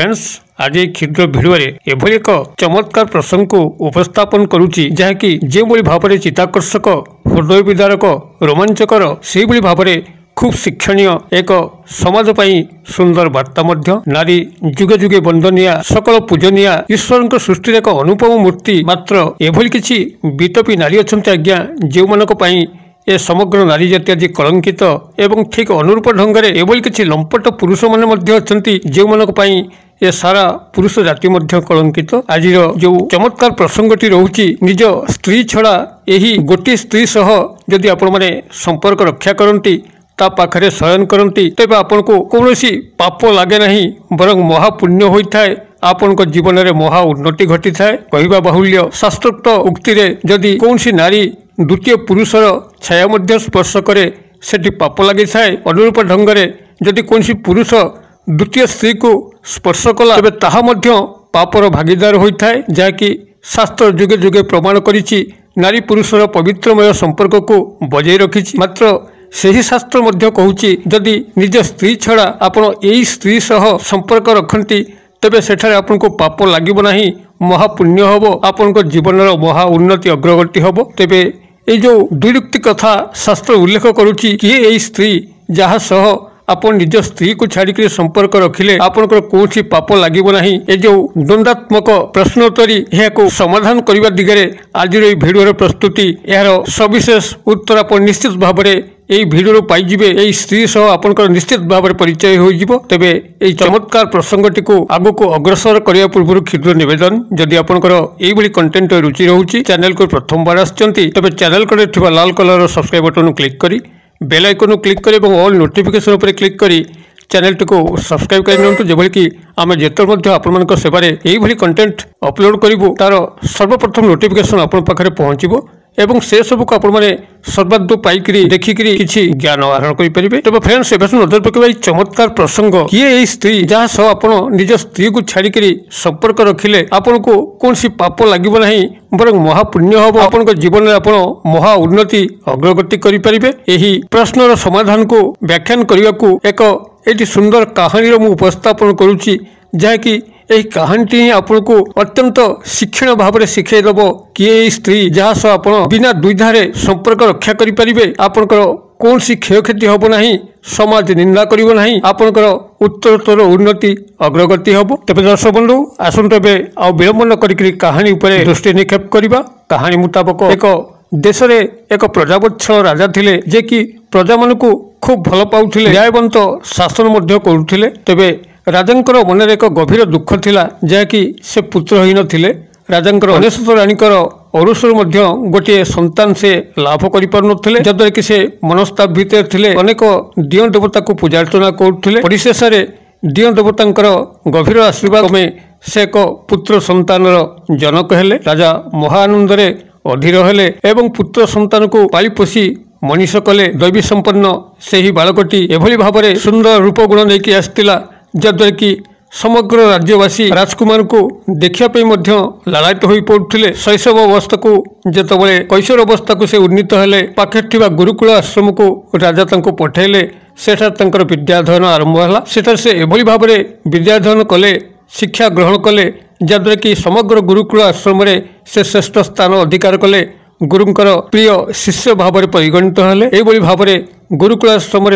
Friends आज क्षुद्र video एभली एक चमत्कार प्रसंग को उपस्थापन करुच्ची जहाँकि जो भाव में चित्ताकर्षक हृदय विदारक रोमांचकर से भाव में खूब शिक्षणीय एक समाज पाई सुंदर वार्ता नारी जुगे जुगे वंदनिया सकल पूजनिया ईश्वर सृष्टि एक अनुपम मूर्ति मात्र एभली किछि वितपी नारी अच्छा आज्ञा जो मानक पाई ए समग्र नारी जाति आज कलंकित एवं ठीक अनुरूप ढंग से एभली किछि लंपट पुरुष माने अछंती जो मानक पाई ए सारा पुरुष जाति मध्य कलंकित। आज जो चमत्कार प्रसंगटी रोची निज स्त्री छड़ा यही गोटे स्त्री सह जदि आपण माने संपर्क रक्षा करती ता पाखरे शयन करती तेज आपण को कौनसी पाप लगे नहीं बरं महापुण्य होता है आपण जीवन में महा उन्नति घटी थाए। कहवा बाहुल्य शास्त्रोक्त उक्ति जदि कौन नारी द्वितीय पुरुषर छाया मध्य स्पर्श करे सेठी पाप लगी थाए। अनुरूप ढंग से जदि कौन पुरुष द्वितीय स्त्री को स्पर्श कला तेज ताहा मध्य पापर भागीदार होता है जहाँकि शास्त्र जुगे जुगे प्रमाण करिछि नारी पुरुषर पवित्रमय संपर्क को बजाय रखी। मात्र सही शास्त्र मध्य कहूछि जदि निज स्त्री छड़ा आपण एई स्त्री सह संपर्क रखती तेबे सेठारे आपन को पाप लागिब नाही महापुण्य हबो आपण जीवनर महा उन्नति अग्रगति हबो। तेबे ए जो दुरुक्ति कथा शास्त्र उल्लेख करुछि कि एई स्त्री जहा सह आपण निज स्त्री को छाड़ी संपर्क रखिले आपनकर कोठी पाप लागिब नाही। ए जो द्वंद्वात्मक प्रश्नोत्तरी यह समाधान करने दिगरे आज भिडियो प्रस्तुति यार सविशेष उत्तर आपण निश्चित भाव में यही भिडियो पाइबे। यही स्त्री सह आपनकर निश्चित भाव में परिचय हो तेबे यही चमत्कार प्रसंगटी को आगो को अग्रसर करने पूर्व क्षुद्र निवेदन जदि आपनकर यही कंटेंट रुचि रोचे चैनल को प्रथम बार आछंती तेबे चैनल को लाल कलर सब्सक्राइब बटन क्लिक करी बेल आइकन क्लिक करी और ऑल नोटिफिकेशन पर क्लिक करी चैनल टी को सब्सक्राइब कर जो कि आम जिते आपण सेवार यही कंटेंट अपलोड करूँ तार सर्वप्रथम नोटिफिकेशन आपण पाखे पहुँचो एवं से सब को आपण मैंने सर्वाध पाइकी देखिकी किसी ज्ञान आहरण करेंगे। तब फ्रेंड्स एवं नजर पकड़ चमत्कार प्रसंग किए यही स्त्री जहाँ सह आप निज स्त्री को छाड़ी संपर्क रखिले आपन को कौन सी पाप लगे नहीं बरं महापुण्य हम आपण जीवन में आप महा उन्नति अग्रगति करेंगे। यही प्रश्नर समाधान को व्याख्यान करने को एक एटी सुंदर कहानी मु उपस्थापन करुच्ची जहाँकि यही कहानी ही आपन को अत्यंत शिक्षण भाव में शिखेदब कि स्त्री जहाँ सह आप बिना द्विधारे संपर्क रक्षा करेंगे आपनकर कौन सी क्षयक्षति हम ना समाज निंदा करिवो नहीं आपनकर उत्तरोत्तर उन्नति अग्रगति हम। तेज दर्शक बंधु आसतु एवं आ विलंब न करी कहानी उपर दृष्टि निक्षेप करवा। कहानी मुताबक एक देश में एक प्रजावत्सल राजा थिले जे कि प्रजा मान को खूब भल पाउथिले न्यायवंत शासन करुथिले। तेबे राजांकर मन एक गभीर दुख थिला जहाँकि से पुत्रहीन थिले। राजांकर अनेशत राणीकर अरुषर मध्य गोटे संतान से लाभ करिपारुनथिले जद्वारा कि से मनस्ताप भितर थिले अनेक दिय देवता को पूजा अर्चना करुथिले। परिशेष दिय देवतांकर गभीर आशीर्वाद में से एक पुत्र संतानर जनक हेले। राजा महाआनंद अधीर हेले एवं पुत्र संतान को पाली पोषी मनीष कले। दैवी संपन्न से ही बालकटी एभली भाव में सुंदर रूप गुण लेकिन आसला जद्वारा कि समग्र राज्यवासी राजकुमार को देखापी लालायित हो पड़ुले। शैशव अवस्था को जितेबाला कैशोर अवस्था को से उन्नीत हेले पाखे गुरुकुल आश्रम को राजा पठेले सेठार विद्याध्ययन आरंभ है। सेठार से एभली भाव में विद्याध्ययन कले शिक्षा ग्रहण कले जद्वारा कि समग्र गुरुकुल आश्रम से श्रेष्ठ स्थान अधिकार कले गुरुंकर प्रिय शिष्य भाव में परिगणित हेले। एभली भाव में गुरुकुल आश्रम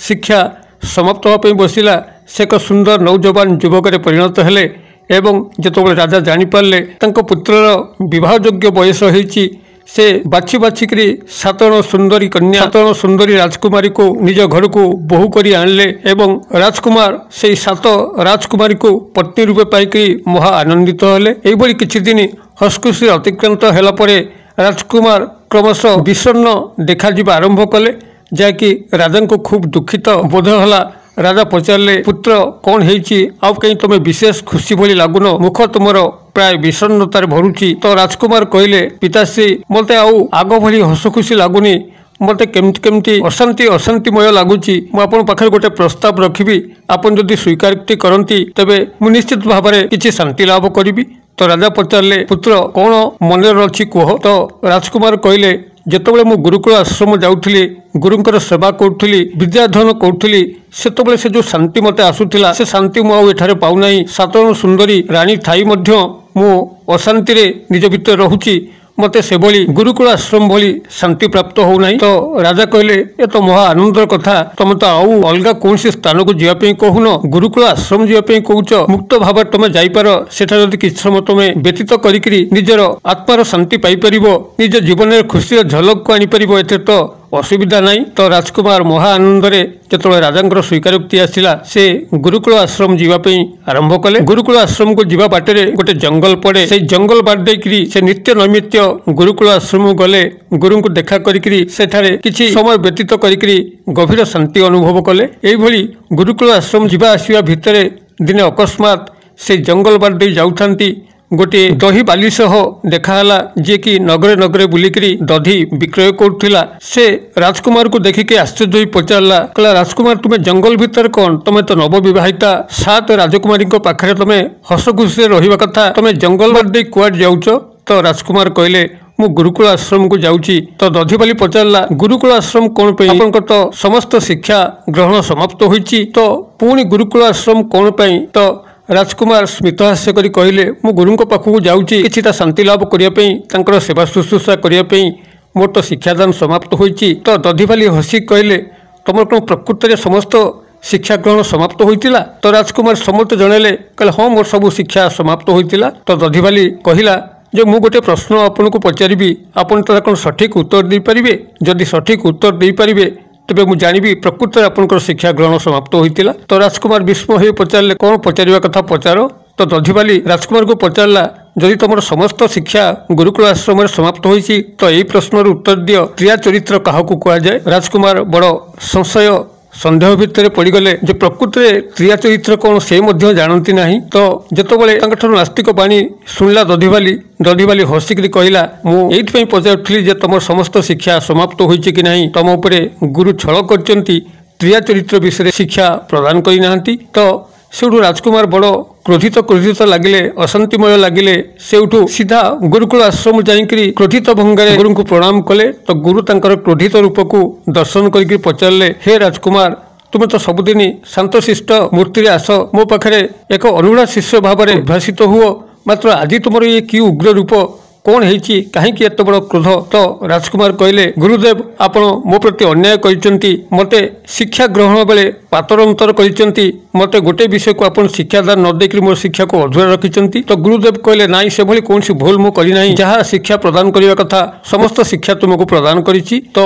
शिक्षा समाप्त होगा बसला से एक सुंदर नौजवान युवक परिणत हेले एवं जितेबाला राजा जानीपारे पुत्रर विवाहयोग्य बयस होइछि से बाछि बाछिकी 7 जण सुंदरी कन्या 7 जण सुंदरी राजकुमारी को निज घर को बहु करी आणले एवं राजकुमार से 7 राजकुमारी को पत्नी रूपे पाइकी महा आनंदित हेले। एभली किछि दिन हसखुशी अतिक्रांत हेला परे राजकुमार क्रमश विषण्ण देखा जीवा आरंभ कले जहाँकि राजा को खूब दुखित बोध है। राजा पचारे पुत्र कौन है कहीं तुम विशेष खुशी भली लगुन मुख तुम प्राय विषन्नतार भरुची। तो राजकुमार कहले पिताश्री मत आग भली हस खुशी लगुनि मत केमती केमती अशांति अशांतिमय लगुच मुझे पाखे गोटे प्रस्ताव रखी आपन जदि स्वीकार करती तेबे मु निश्चित भाव में किसी शांति लाभ करी। तो राजा पचारे पुत्र कौन मन अच्छी कह। तो राजकुमार कहले ଯେତେବେଳେ ମୁଁ ଗୁରୁକୁଳ ଆଶ୍ରମ ଯାଉଥିଲି, ଗୁରୁଙ୍କର ସେବା କରୁଥିଲି, ବିଦ୍ୟାଧନ କରୁଥିଲି, ସେତେବେଳେ ସେ ଯେଉଁ ଶାନ୍ତି ମୋତେ ଆସୁଥିଲା, ସେ ଶାନ୍ତି ମୁଁ ଆଉ ଏଠାରେ ପାଉନାହିଁ। ସାଧାରଣ ସୁନ୍ଦରୀ ରାଣୀ ଥାଇ ମଧ୍ୟ ମୁଁ ଅଶାନ୍ତିରେ ନିଜ ଭିତରେ ରହୁଛି। ମୋତେ ସେଭଳି ଗୁରୁକୁଳ ଆଶ୍ରମ ଭଳି ଶାନ୍ତି ପ୍ରାପ୍ତ ହେଉନାହିଁ। ତ ରାଜା କହିଲେ, ଏ ତ ମହା ଆନନ୍ଦର କଥା। ତମେ ତ ଆଉ ଅଲଗା କୌଣସି ସ୍ଥାନକୁ ଯିବା ପାଇଁ କହୁନ, ଗୁରୁକୁଳ ଆଶ୍ରମ ଯିବା ପାଇଁ କହୁଛ। ମୁକ୍ତ ଭାବରେ ତମେ ଯାଇପାର। ସେଠାରେ ଯଦି କିଛି ସମୟ ତମେ ବ୍ୟତୀତ କରିକିରି ନିଜର ଆତ୍ମାର ଶାନ୍ତି ପାଇପାରିବ, ନିଜ ଜୀବନରେ ଖୁସିର ଝଲକକୁ ଆଣିପାରିବ, ଏଥିରେ ତ ଅସୁବିଧା ନାହିଁ। ତ ରାଜକୁମାର ମହା ଆନନ୍ଦରେ ଯେତେବେଳେ ରାଜାଙ୍କର ସ୍ୱୀକାରୋକ୍ତି ଆସିଲା, ସେ ଗୁରୁକୁଳ ଆଶ୍ରମ ଯିବା ପାଇଁ ଆରମ୍ଭ କଲେ। ଗୁରୁକୁଳ ଆଶ୍ରମକୁ ଯିବା ବାଟରେ ଗୋଟେ ଜଙ୍ଗଲ ପଡ଼େ। ସେଇ ଜଙ୍ଗଲ ବାଟ ଦେଇକିରି ସେ ନିତ୍ୟ ନୈମିତ୍ୟ ଗୁରୁକୁଳ ଆଶ୍ରମକୁ ଗଲେ। ଗୁରୁଙ୍କୁ ଦେଖା କରିକିରି ସେଠାରେ କିଛି ସମୟ ବ୍ୟତୀତ କରିକିରି ଗଭୀର ଶାନ୍ତି ଅନୁଭବ କଲେ। ଏଇଭଳି ଗୁରୁକୁଳ ଆଶ୍ରମ ଯିବା ଆସିବା ଭିତରେ ଦିନେ ଅକସ୍ମାତ୍ ସେଇ ଜଙ୍ଗଲ ବାଟ ଦେଇ ଯାଉଥାନ୍ତି ଗୋଟିଏ ଦହି ବାଲି ସହ ଦେଖାହେଲା, ଯିଏକି ନଗରେ ନଗରେ ବୁଲିକିରି ଦଧି ବିକ୍ରୟ କରୁଥିଲା। ସେ ରାଜକୁମାରକୁ ଦେଖିକି ଆଶ୍ଚର୍ଯ୍ୟ ହୋଇ ପଚାରିଲା, କହିଲା, ରାଜକୁମାର ତୁମେ ଜଙ୍ଗଲ ଭିତରେ କ'ଣ? ତମେ ତ ନବବିବାହିତା, 7 ରାଜକୁମାରୀଙ୍କ ପାଖରେ ତମେ ହସ ଖୁସିରେ ରହିବା କଥା, ତମେ ଜଙ୍ଗଲ ବାଟ ଦେଇ କୁଆଡ଼େ ଯାଉଛ? ତ ରାଜକୁମାର କହିଲେ, ମୁଁ ଗୁରୁକୁଳ ଆଶ୍ରମକୁ ଯାଉଛି। ତ ଦଧିବାଲି ପଚାରିଲା, ଗୁରୁକୁଳ ଆଶ୍ରମ କ'ଣ ପାଇଁ? ଆପଣଙ୍କର ତ ସମସ୍ତ ଶିକ୍ଷା ଗ୍ରହଣ ସମାପ୍ତ ହୋଇଛି, ତ ପୁଣି ଗୁରୁକୁଳ ଆଶ୍ରମ କ'ଣ ପାଇଁ? ତ ରାଜକୁମାର ସ୍ମିତହାସ୍ୟ କରି କହିଲେ, ମୁଁ ଗୁରୁଙ୍କ ପାଖକୁ ଯାଉଛି କିଛିଟା ଶାନ୍ତି ଲାଭ କରିବା ପାଇଁ, ତାଙ୍କର ସେବା ଶୁଶ୍ରୂଷା କରିବା ପାଇଁ। ମୋର ତ ଶିକ୍ଷାଦାନ ସମାପ୍ତ ହୋଇଛି। ତ ଦଧିବାଲି ହସି କହିଲେ, ତମର କ'ଣ ପ୍ରକୃତରେ ସମସ୍ତ ଶିକ୍ଷା ଗ୍ରହଣ ସମାପ୍ତ ହୋଇଥିଲା? ତ ରାଜକୁମାର ସମସ୍ତେ ଜଣାଇଲେ, କହିଲେ, ହଁ, ମୋର ସବୁ ଶିକ୍ଷା ସମାପ୍ତ ହୋଇଥିଲା। ତ ଦଧିବାଲି କହିଲା ଯେ ମୁଁ ଗୋଟିଏ ପ୍ରଶ୍ନ ଆପଣଙ୍କୁ ପଚାରିବି, ଆପଣ ତାର କ'ଣ ସଠିକ୍ ଉତ୍ତର ଦେଇପାରିବେ? ଯଦି ସଠିକ୍ ଉତ୍ତର ଦେଇପାରିବେ ତେବେ ମୁଁ ଜାଣିବି ପ୍ରକୃତରେ ଆପଣଙ୍କର ଶିକ୍ଷା ଗ୍ରହଣ ସମାପ୍ତ ହୋଇଥିଲା। ତ ରାଜକୁମାର ବିସ୍ମୟ ହୋଇ ପଚାରିଲେ, କ'ଣ ପଚାରିବା କଥା ପଚାର। ତ ଦଧିବାଲି ରାଜକୁମାରକୁ ପଚାରିଲା, ଯଦି ତମର ସମସ୍ତ ଶିକ୍ଷା ଗୁରୁକୁଳ ଆଶ୍ରମରେ ସମାପ୍ତ ହୋଇଛି, ତ ଏହି ପ୍ରଶ୍ନର ଉତ୍ତର ଦିଅ, କ୍ରିୟା ଚରିତ୍ର କାହାକୁ କୁହାଯାଏ? ରାଜକୁମାର ବଡ଼ ସଂଶୟ ସନ୍ଦେହ ଭିତରେ ପଡ଼ିଗଲେ ଯେ ପ୍ରକୃତରେ କ୍ରିୟା ଚରିତ୍ର କ'ଣ ସେ ମଧ୍ୟ ଜାଣନ୍ତି ନାହିଁ। ତ ଯେତେବେଳେ ତାଙ୍କଠାରୁ ନାସ୍ତିକ ବାଣୀ ଶୁଣିଲା ଦଧିବାଲି ହସିକିରି କହିଲା, ମୁଁ ଏଇଥିପାଇଁ ପଚାରୁଥିଲି ଯେ ତମର ସମସ୍ତ ଶିକ୍ଷା ସମାପ୍ତ ହୋଇଛି କି ନାହିଁ। ତମ ଉପରେ ଗୁରୁ ଛଳ କରିଛନ୍ତି, କ୍ରିୟା ଚରିତ୍ର ବିଷୟରେ ଶିକ୍ଷା ପ୍ରଦାନ କରିନାହାନ୍ତି। ତ ସେଉଠୁ ରାଜକୁମାର ବଡ଼ କ୍ରୋଧିତ ଲାଗିଲେ, ଅଶାନ୍ତିମୟ ଲାଗିଲେ। ସେଉଠୁ ସିଧା ଗୁରୁକୁଳ ଆଶ୍ରମ ଯାଇକିରି କ୍ରୋଧିତ ଭଙ୍ଗରେ ଗୁରୁଙ୍କୁ ପ୍ରଣାମ କଲେ। ତ ଗୁରୁ ତାଙ୍କର କ୍ରୋଧିତ ରୂପକୁ ଦର୍ଶନ କରିକି ପଚାରିଲେ, ହେ ରାଜକୁମାର, ତୁମେ ତ ସବୁଦିନ ଶାନ୍ତଶିଷ୍ଟ ମୂର୍ତ୍ତିରେ ଆସ, ମୋ ପାଖରେ ଏକ ଅନୁଡ଼ା ଶିଷ୍ୟ ଭାବରେ ଉଦ୍ଭାସିତ ହୁଅ, ମାତ୍ର ଆଜି ତୁମର ଇଏ କି ଉଗ୍ର ରୂପ, କ'ଣ ହେଇଛି, କାହିଁକି ଏତେ ବଡ଼ କ୍ରୋଧ? ତ ରାଜକୁମାର କହିଲେ, ଗୁରୁଦେବ, ଆପଣ ମୋ ପ୍ରତି ଅନ୍ୟାୟ କରିଛନ୍ତି, ମୋତେ ଶିକ୍ଷା ଗ୍ରହଣ ବେଳେ ପାତର ଅନ୍ତର କରିଛନ୍ତି, ମୋତେ ଗୋଟିଏ ବିଷୟକୁ ଆପଣ ଶିକ୍ଷାଦାନ ନ ଦେଇକରି ମୋର ଶିକ୍ଷାକୁ ଅଧୁରା ରଖିଛନ୍ତି। ତ ଗୁରୁଦେବ କହିଲେ, ନାଇଁ, ସେଭଳି କୌଣସି ଭୁଲ ମୁଁ କରିନାହିଁ, ଯାହା ଶିକ୍ଷା ପ୍ରଦାନ କରିବା କଥା ସମସ୍ତ ଶିକ୍ଷା ତୁମକୁ ପ୍ରଦାନ କରିଛି। ତ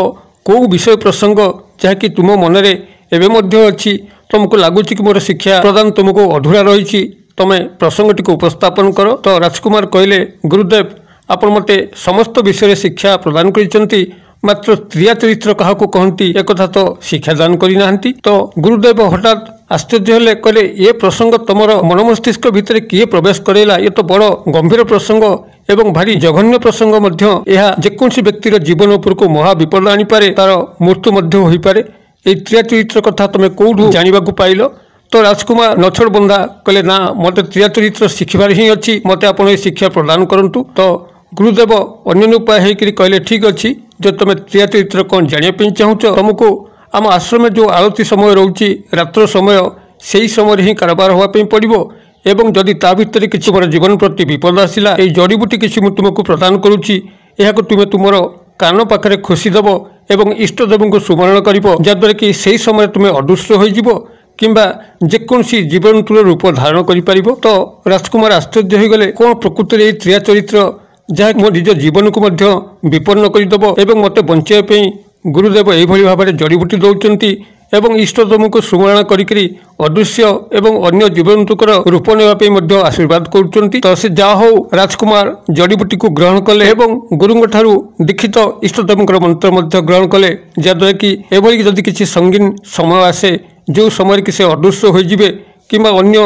କେଉଁ ବିଷୟ ପ୍ରସଙ୍ଗ ଯାହାକି ତୁମ ମନରେ ଏବେ ମଧ୍ୟ ଅଛି, ତୁମକୁ ଲାଗୁଛି କି ମୋର ଶିକ୍ଷା ପ୍ରଦାନ ତୁମକୁ ଅଧୁରା ରହିଛି, ତମେ ପ୍ରସଙ୍ଗଟିକୁ ଉପସ୍ଥାପନ କର। ତ ରାଜକୁମାର କହିଲେ, ଗୁରୁଦେବ, ଆପଣ ମୋତେ ସମସ୍ତ ବିଷୟରେ ଶିକ୍ଷା ପ୍ରଦାନ କରିଛନ୍ତି, ମାତ୍ର କ୍ରିୟା ଚରିତ୍ର କାହାକୁ କହନ୍ତି ଏକଥା ତ ଶିକ୍ଷାଦାନ କରିନାହାନ୍ତି। ତ ଗୁରୁଦେବ ହଠାତ୍ ଆଶ୍ଚର୍ଯ୍ୟ ହେଲେ, କହିଲେ, ଏ ପ୍ରସଙ୍ଗ ତମର ମନ ମସ୍ତିଷ୍କ ଭିତରେ କିଏ ପ୍ରବେଶ କରାଇଲା? ଏ ତ ବଡ଼ ଗମ୍ଭୀର ପ୍ରସଙ୍ଗ ଏବଂ ଭାରି ଜଘନ୍ୟ ପ୍ରସଙ୍ଗ ମଧ୍ୟ। ଏହା ଯେକୌଣସି ବ୍ୟକ୍ତିର ଜୀବନ ଉପରକୁ ମହା ବିପଦ ଆଣିପାରେ, ତାର ମୃତ୍ୟୁ ମଧ୍ୟ ହୋଇପାରେ। এই କ୍ରିୟା ଚରିତ୍ର କଥା ତମେ କେଉଁଠୁ ଜାଣିବାକୁ ପାଇଲ? ତ ରାଜକୁମାର ନଛୋଡ଼ ବନ୍ଧା କହିଲେ, ନା, ମୋତେ କ୍ରିୟା ଚରିତ୍ର ଶିଖିବାର ହିଁ ଅଛି, ମୋତେ ଆପଣ ଏ ଶିକ୍ଷା ପ୍ରଦାନ କରନ୍ତୁ। ତ ଗୁରୁଦେବ ଅନ୍ୟାନ୍ୟ ଉପାୟ ହେଇକରି କହିଲେ, ଠିକ୍ ଅଛି, ଯଦି ତମେ କ୍ରିୟା ଚରିତ୍ର କ'ଣ ଜାଣିବା ପାଇଁ ଚାହୁଁଛ, ତମକୁ ଆମ ଆଶ୍ରମରେ ଯେଉଁ ଆଳତୀ ସମୟ ରହୁଛି, ରାତ୍ର ସମୟ, ସେହି ସମୟରେ ହିଁ କାରବାର ହେବା ପାଇଁ ପଡ଼ିବ। ଏବଂ ଯଦି ତା ଭିତରେ କିଛି ମୋର ଜୀବନ ପ୍ରତି ବିପଦ ଆସିଲା, এই ଜଡ଼ିବୁଟି କିଛି ମୁଁ ତୁମକୁ ପ୍ରଦାନ କରୁଛି, ଏହାକୁ ତୁମେ ତୁମର କାନ ପାଖରେ ଖୋସିଦେବ ଏବଂ ଇଷ୍ଟଦେବଙ୍କୁ ସ୍ମରଣ କରିବ, ଯାହାଦ୍ୱାରା କି ସେହି ସମୟରେ ତୁମେ ଅଦୃଶ୍ୟ ହୋଇଯିବ କିମ୍ବା ଯେକୌଣସି ଜୀବଜନ୍ତୁର ରୂପ ଧାରଣ କରିପାରିବ। ତ ରାଜକୁମାର ଆଶ୍ଚର୍ଯ୍ୟ ହୋଇଗଲେ, କ'ଣ ପ୍ରକୃତରେ ଏହି କ୍ରିୟା ଚରିତ୍ର ଯାହା ମୋ ନିଜ ଜୀବନକୁ ମଧ୍ୟ ବିପନ୍ନ କରିଦେବ ଏବଂ ମୋତେ ବଞ୍ଚାଇବା ପାଇଁ ଗୁରୁଦେବ ଏହିଭଳି ଭାବରେ ଜଡ଼ିବୁଟି ଦେଉଛନ୍ତି ଏବଂ ଇଷ୍ଟଦେବଙ୍କୁ ସ୍ମରଣ କରିକିରି ଅଦୃଶ୍ୟ ଏବଂ ଅନ୍ୟ ଜୀବଜନ୍ତୁଙ୍କର ରୂପ ନେବା ପାଇଁ ମଧ୍ୟ ଆଶୀର୍ବାଦ କରୁଛନ୍ତି। ତ ସେ ଯାହା ହଉ, ରାଜକୁମାର ଜଡ଼ିବୁଟିକୁ ଗ୍ରହଣ କଲେ ଏବଂ ଗୁରୁଙ୍କ ଠାରୁ ଦୀକ୍ଷିତ ଇଷ୍ଟଦେବଙ୍କର ମନ୍ତ୍ର ମଧ୍ୟ ଗ୍ରହଣ କଲେ, ଯାହାଦ୍ୱାରା କି ଏଭଳି ଯଦି କିଛି ସଙ୍ଗୀନ ସମୟ ଆସେ, ଯେଉଁ ସମୟରେ କି ସେ ଅଦୃଶ୍ୟ ହୋଇଯିବେ କିମ୍ବା ଅନ୍ୟ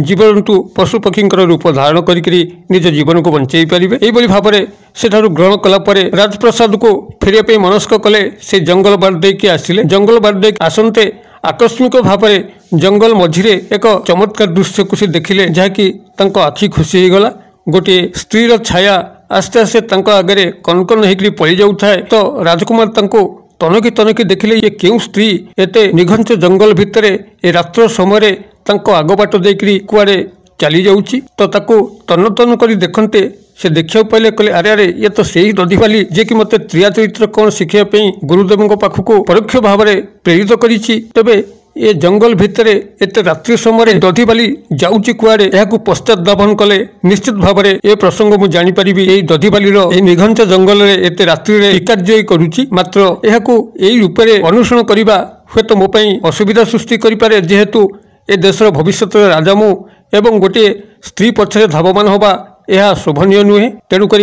ଜୀବଜନ୍ତୁ ପଶୁପକ୍ଷୀଙ୍କର ରୂପ ଧାରଣ କରିକିରି ନିଜ ଜୀବନକୁ ବଞ୍ଚାଇ ପାରିବେ। ଏହିଭଳି ଭାବରେ ସେଠାରୁ ଗ୍ରହଣ କଲା ପରେ ରାଜପ୍ରସାଦକୁ ଫେରିବା ପାଇଁ ମନସ୍କ କଲେ। ସେ ଜଙ୍ଗଲ ବାଟ ଦେଇକି ଆସିଲେ। ଜଙ୍ଗଲ ବାଟ ଦେଇକି ଆସନ୍ତେ ଆକସ୍ମିକ ଭାବରେ ଜଙ୍ଗଲ ମଝିରେ ଏକ ଚମତ୍କାର ଦୃଶ୍ୟକୁ ସେ ଦେଖିଲେ, ଯାହାକି ତାଙ୍କ ଆଖି ଖୁସି ହୋଇଗଲା। ଗୋଟିଏ ସ୍ତ୍ରୀର ଛାୟା आस्ते आस्ते तांको आगे कनकन होकर पड़ी जाऊे तो राजकुमार तांको तनकी तनकी देखिले ये क्यों स्त्री एते निघंच जंगल भितर ए रात्र समय तांको आगबाट देकरी कुआडे चली जाउची तो ताको तन तन करी देखते से देखा पाइले कहले अरे अरे ये तो सही दधिवाली जे कि मते त्रिया चरित्र कौन शिखा गुरुदेव पाखक परोक्ष भाव में प्रेरित करिछि। तबे ये जंगल भितर एत रात्रि समय दधिवाली जाउची कुआडे एहाकु पश्चात दाभन कले निश्चित भाव में ए प्रसंग मु जानि परिबि एई दधिवालीर एई निघंच जंगल रे एत रात्रि रे कार्य करूची मात्र एहाकु एई रूपरे अनुसरण करिबा हेतु मो पई असुविधा सृष्टि करि पारे जेहेतु ए देशर भविष्यत राजा मु एवं गोटे स्त्री पछरे धावमान होबा यह शोभनीय नुहे। तेणुक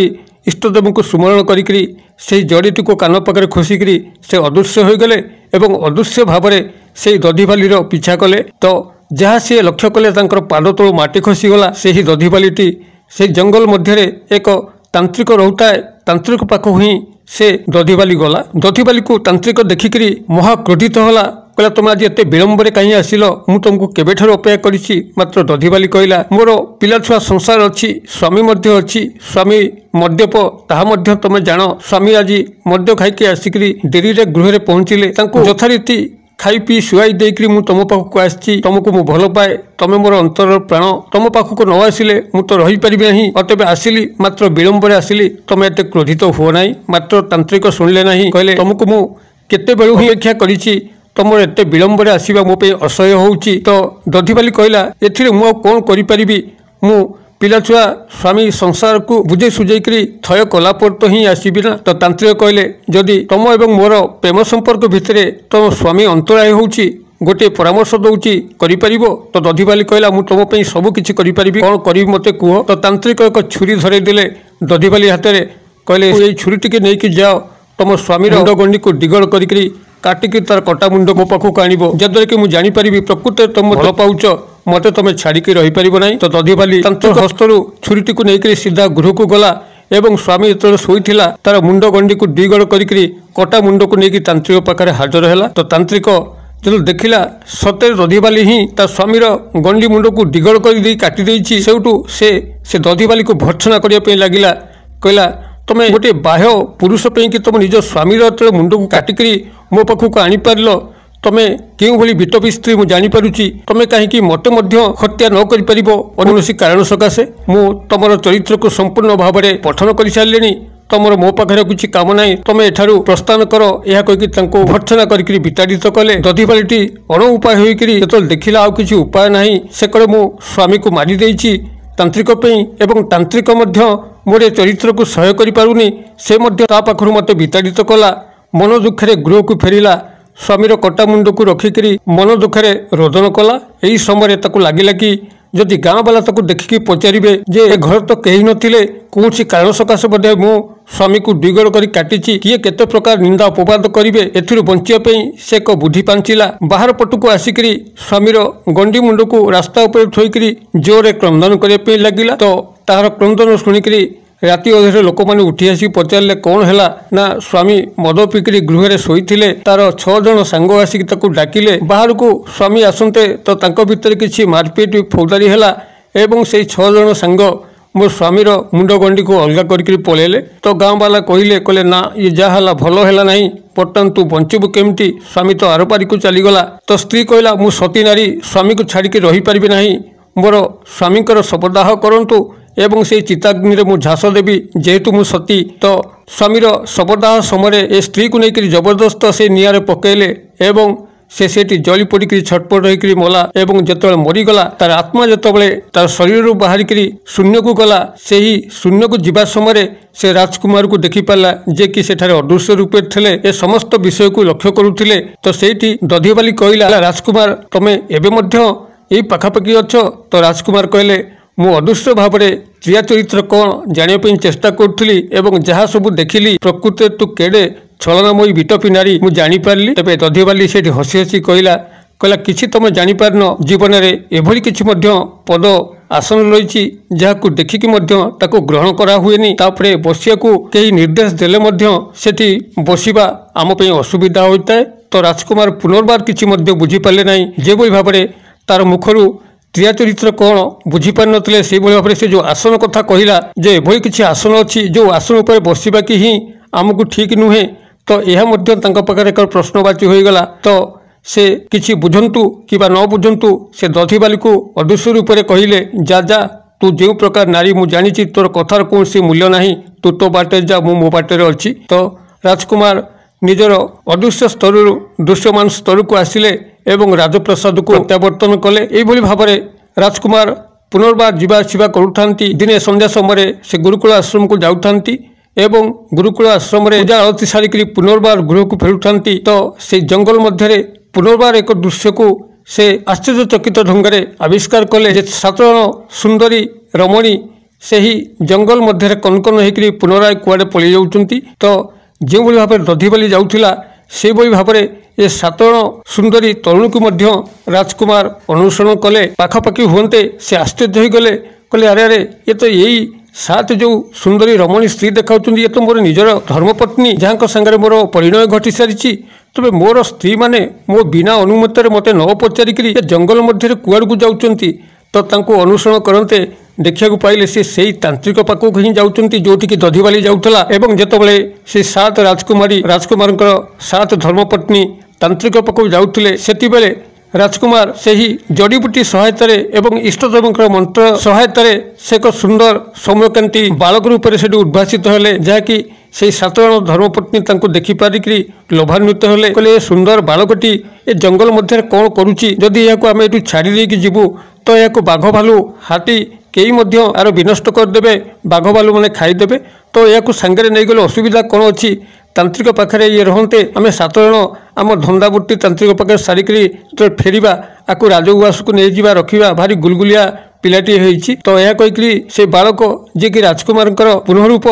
इष्टदेव को सुमरण करी से जड़ीटी को कान पाखे खोसिकी से अदृश्य हो गले एवं अदृश्य भाव में से दधिवालीर पिछा कले तो जहाँ सी लक्ष्य कले पाद तलू माटी खसीगला से ही दधिवालीटी से जंगल मध्य एक तांत्रिक रोहुटाए तांत्रिक पाखक ही से दधिवाली गला। दधिवाली को तांत्रिक देखिकी महाक्रोधित होला कहला तुम आज एत विलंबर कहीं आसिल मु तुमको केबेठार अपेक्षा करिछि। मात्र दधिवाली कहला मोर पिला छुआ संसार अच्छी स्वामी मध्य अच्छी स्वामी मद्यप ताहा मध्य तुम जान स्वामी आज मद्य खाइके आसिकी डेरी रे गृह रे पहुँचिले यथारीति खाई पी शुआई देकरी मु तुम पाखक आसी तुमको मु भल पाए तमे मोर अंतर प्राण तुम पाखक न आसिले मु तो रही पारिबि नहीं अतबे आसिली मात्र विलंबर आसिली तुम एत क्रोधित हुओ नहीं। मात्र तांत्रिक शुणिले नहीं कहले तुमको मु केते बेलु ही अपेक्षा करिछि तुमर एत विलंबर आसवा मो पे असह्य होउची। तो दधिवाली कहला एथिरे मु कौन करि परिबि मु पिला छुआ स्वामी संसार को बुझे सुझेकरी थय कला पर तो ही आसबि ना। तो तांत्रिक कहले जदि तुम एवं मोर प्रेम संपर्क भितर तुम स्वामी अंतराय होउची गोटे परामर्श दउची करि परिबो। तो दधिवाली कहला मु तुम पे सब किछि करि परिबि कौन करिबि मते कुह। तो तांत्रिक एक छुरी धरे देले दधिवाली हाथ में कहले ए छुरी टिके नेकी जाओ तुम स्वामी मुंड गंडी को डिगड़ करी काटिकी तार कटा मुंड मो पाखक आनिबो जद्वारा कि मुझे जानीपारि प्रकृत तुम भल पाउच मते तुम छाड़िकी रही पार ना। तो दधिवाली तांत्रिक हस्तरू छुरीटी को लेकर सीधा गृह को गला एवं स्वामी जो शोईला तार मुंड गंडी को डिगड़ करी कटा मुंड को लेकिन तांत्रिक पाखे हाजर है। तो तांत्रिक जो देखला सतरे दधिवाली ही तार स्वामीर गंडी मुंड को डिगड़ कर काटी देछि सेउटू से दधिवाली को भर्त्सना करने लगिला कहला तुम गोटे बाह्य पुरुष पे कि तुम निज स्वामीर मुंड को काटिकी मो पाखक आनीपार तुम क्यों भली विटपी स्त्री मुझे जानीपारुची तुम कहीं मत हत्या न कर कौन कारण सकाशे मु तुम चरित्र को संपूर्ण भाव में पठन कर सारे तुम मो पाखे किसी काम ना तुम एठारू प्रस्थान कर यह कहीकि भर्त्सना करके विताड़ित कले। दधिवालीटी अण उपाय होकर जो देखला आउ किसी उपाय ना से कड़े मो स्वामी को मारी देछि तांत्रिक एवं तांत्रिक मोर चरित्र को सह्य करि से पाखर मत विताड़ित कला मन दुखे गृह को फेरिला स्वामीर कटा मुंड को रखिकी मन दुखे रोदन कला। यही समय लगिला कि जदि गाँ वाला ताको देखिकी पचारे जे ए घर तो कहीं नथिले कौन कारण सकाशे बोधे मो स्वामी को डिगड़ कर काटी किए केते प्रकार निंदा अपवाद करेंगे एथिरु बंचिया से एक बुद्धि पांचिला बाहर पटू आसिकी स्वामीर गंडी मुंड को रास्ता उपर थोईकरी जोरे क्रंदन करने लगिला। तो तार क्रंदन शुणिकी राति अधे लोक मैंने उठी आसिक पचारे कौन है ना स्वामी मद पिकी गृह में शोईले तार 6 जन सांग आसिक डाकिले बाहर को स्वामी आसते तो भितर किसी मारपीट फौजदारी है एवं से 6 जन सांग मो स्वामीर मुंड गंडी को अलग करके पलैले। तो गाँ वाला कहले ना ये जहाँ भल है ना बर्तमान तू बंचबू केमती स्वामी तो आरपारी को चलीगला। तो स्त्री कहला मु सती नारी स्वामी को छाड़िकी रही पारि ना मोर स्वामीकर शवदाह करंतु एवं से चिताग्नि रे मु झास देवी जेहेतु मु सती। तो स्वामीर शवदाह समय ए स्त्री को लेकर जबरदस्त से निआरे पकेले एवं से जली पड़ी छटपट होकर मला एवं जो मरीगला तार आत्मा जिते तार शरीर बाहरिकी शून्य को गला से ही शून्य को जीवा समय से राजकुमार को देखी पाला जे कि सेठारे अदृश्य रूपे थे ए समस्त विषय को लक्ष्य करुले। तो सेठी दधिवाली कहला राजकुमार तमें एवं यही पाखापाखि अच्छ। तो राजकुमार कहले मु अदृश्य भाव में क्रिया चरित्र कौन जानापी चेष्टा करुली एवं जहाँ सब देखिली प्रकृति तू केड़े छलनामयी विटपी नारी मु जानीपारि। तेज दधिवाली से हसी हसी कहला किसी तुम जानीपारन जीवन में एभली किसी पद आसन रही जहाँ देखिकी ग्रहण करा हुए तापरे बसिया को कई निर्देश देले सेठी बसिबा आम पे असुविधा होता है। तो राजकुमार पुनर्बार किसी बुझीपारे ना जो भाव तार मुखरू स्त्रिया चरित्र कौन बुझीपार नथिले से भाव से जो आसन कथा कहला जे एभली किछि आसन अच्छी जो आसन उपर बसिबा कि ही आमको ठीक नुहे तो यह मध्य तांका पाखरे एक प्रश्नवाची होईगला। तो से किछि बुझंतु किबा न बुझंतु से दधिबाली को अदृश्य रूप से कहले जा जा तू जो प्रकार नारी मु जानी तोर कथार कौन सी मूल्य नहीं तू तो बाटे जा मु मो बाटे अच्छी। तो राजकुमार निजर अदृश्य स्तर दृश्यमान स्तर को आसिले एवं राजप्रसाद को प्रत्यावर्तन कले। यही भाव में राजकुमार पुनर्बार जावासवा करुथांती। दिने संध्या समय से गुरुकुल आश्रम को जाउथांती एवं गुरुकुल आश्रम पूजा आरती सारिकी पुनर्बार गृह को फेरुथांती। तो से जंगल मध्य पुनर्बार एक दृश्य को से आश्चर्यचकित ढंग से आविष्कार कले जे 7 जण सुंदरी रमणी से ही जंगल मध्य कनकन होकर पुनराय कुआडे पलि जाउछंती। तो जो भाव में दधिबाली जाउथिला से भाव में ये 7 जण सुंदरी तरुणी को मध्य राजकुमार अनुसरण कले। पाखापाखि हुए से आश्चर्य हो गले कहले अरे अरे ये तो यही 7 जो सुंदरी रमणी स्त्री देखा ये तो मोर निजर धर्मपत्नी जहाँ सागर मोर परिणय घटी सारी तबे मोर स्त्री माने मो बिना अनुमति मते न पचारिकी जंगल मध्य कुआड़ को जाउचंती। तो तांको अनुसरण करते देखा पाइले से तांत्रिक पाखक ही जाउचंती जोठी की दधिबाली जाउथला एवं जेतबेले से 7 राजकुमार 7 धर्मपत्नी तांत्रिक पाखक जाउथिले सेतिबेले राजकुमार से ही जड़ीबूटी सहायता एवं इष्टदेव मंत्र सहायता से एक सुंदर सौम्यकांति बालक रूप से उद्भासित हेले जहाँकि से 7 जण धर्मपत्नी तांको देखि पारिकी लोभान्वित हेले कहले सुंदर बालकटी ए जंगल मध्य कौन करुच्ची जदि यहाँ आम ये छाड़ी देकी जीवु तो यहाँ बाघ भालू हाथी कई आर विनष्ट करदे बाघ भालू मैंने खाईदे। तो यहाँ सांगे नहीं गले असुविधा कौन अच्छी तांत्रिक पाखे ये रहते आम 7 जण आम धंदाबुट्टी तांत्रिक पाखे सारिकी जो फेरिया आपको राजउवास को नहीं जा रखा भारी गुलगुलिया पिलाटी होती। तो यह कहीकि से बालक जी कि राजकुमार पुनरूप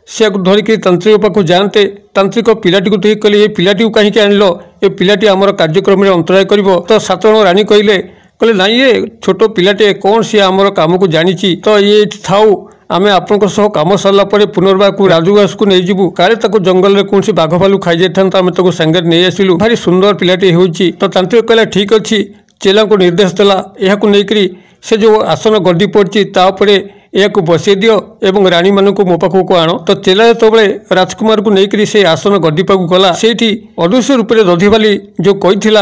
से धरिकी तांत्रिक पाखु जाते तांत्रिक पिलाटी को ठीक कले ये पिलाटी को कहीं आनल ये पिलाटी आमर कार्यक्रम में अंतराय कर। तो 7 जण राणी कहले ना ये छोट पिलाटे कौन सी आमर काम को जानी तो ये थाऊ आम आपण कम सरला पुनर्बार को राजउवास को नहीं जीवु काले जंगल में कौन बाघ भालू खाई जाता आम ताको सांगे नहीं आसिलु भारी सुंदर पिलाटे होची। तो तांत्रिक कहला ठीक अच्छी चेला को निर्देश देला यह नहीं से जो आसन गड्डी पड़ी तापर यह बसई दियो एवं राणी मान मो पाखक आण। तो चेला जो राजकुमार को लेकर से आसन गड्डी पाक गला से अदृश्य रूप से दधिबाली जो कही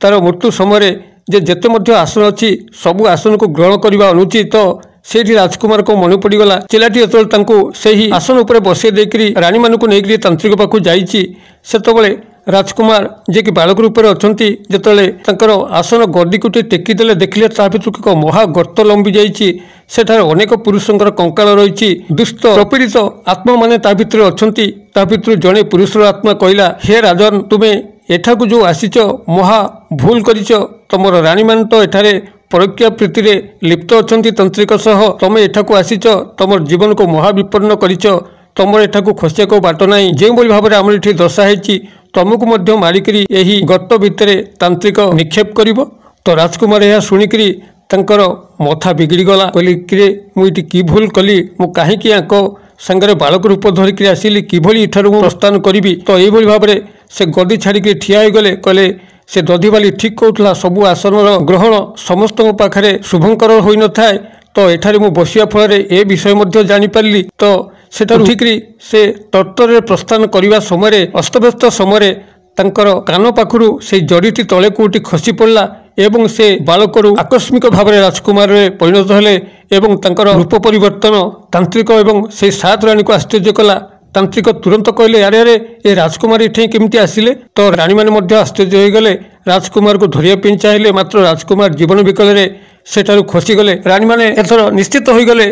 तार मृत्यु समय जे जेते मध्य आसन अच्छी सबू आसन को ग्रहण करने अनुचित। तो सेठी राजकुमार को मन पड़गला चेलाटी जो से ही आसन उपर बसई देकरी राणी मान को लेकर तांत्रिक पाखु जाइए से राजकुमार जे कि बालक रूप से अच्छा जिते आसन गड्डी को टेकीदे देखिले ता भर एक महा गर्त लंबी जाठार अनेक पुरुषर कंकाल रही दुष्ट प्रपीड़ित आत्मा माने ता भर अच्छा जड़े पुरुषर आत्मा कहला हे राजन तुम्हें एठा को जो आसीच महा भूल कर तुमर राणी मान तो एठारे परोक्ष प्रीति लिप्त अच्छा तांत्रिक सह तुम एठा को आसीच तुम जीवन को महा विपन्न कर तुम एठा को खसिया को बाट ना जो भाव में आम ये दर्शाई तुमको मध्य मारिकी यही गर्त भितर तांत्रिक निक्षेप कर। तो राजकुमार यह शुणिकी तांकर मथा बिगड़ी गला कहली कि मुझे कि भूल कली मु कहीं सांगे बालक रूप धरिकी आसिली किभली इठार प्रस्थान करी। तो यही भाव में से गद्दी छाड़ी ठिया गले कहले से दधिबाली ठीक कहूला सबू आसन ग्रहण समस्त पाखे शुभंकर हो न थाए। तो एठारे मु बसिया फल ए विषय जानीपारि। तो सेठा उठिकी से तत्तर प्रस्थान करने समय अस्तव्यस्त समय तांकर कान पाखु से जड़ीटी तले को उठी खसी पड़ा एवं से बालक आकस्मिक भाव में राजकुमार परिणत हेले एवं तांकर रूप परिवर्तन तांत्रिक एवं से 7 राणी को आश्चर्य कला। तांत्रिक तुरंत कहले अरे अरे ये राजकुमार ये केमती आसिले। तो राणी मैंने आश्चर्य हो गले राजकुमार को धरिया चाहिए मात्र राजकुमार जीवन विकल सेठारु खसीगले। राणी मैंने एथर निश्चित हो गले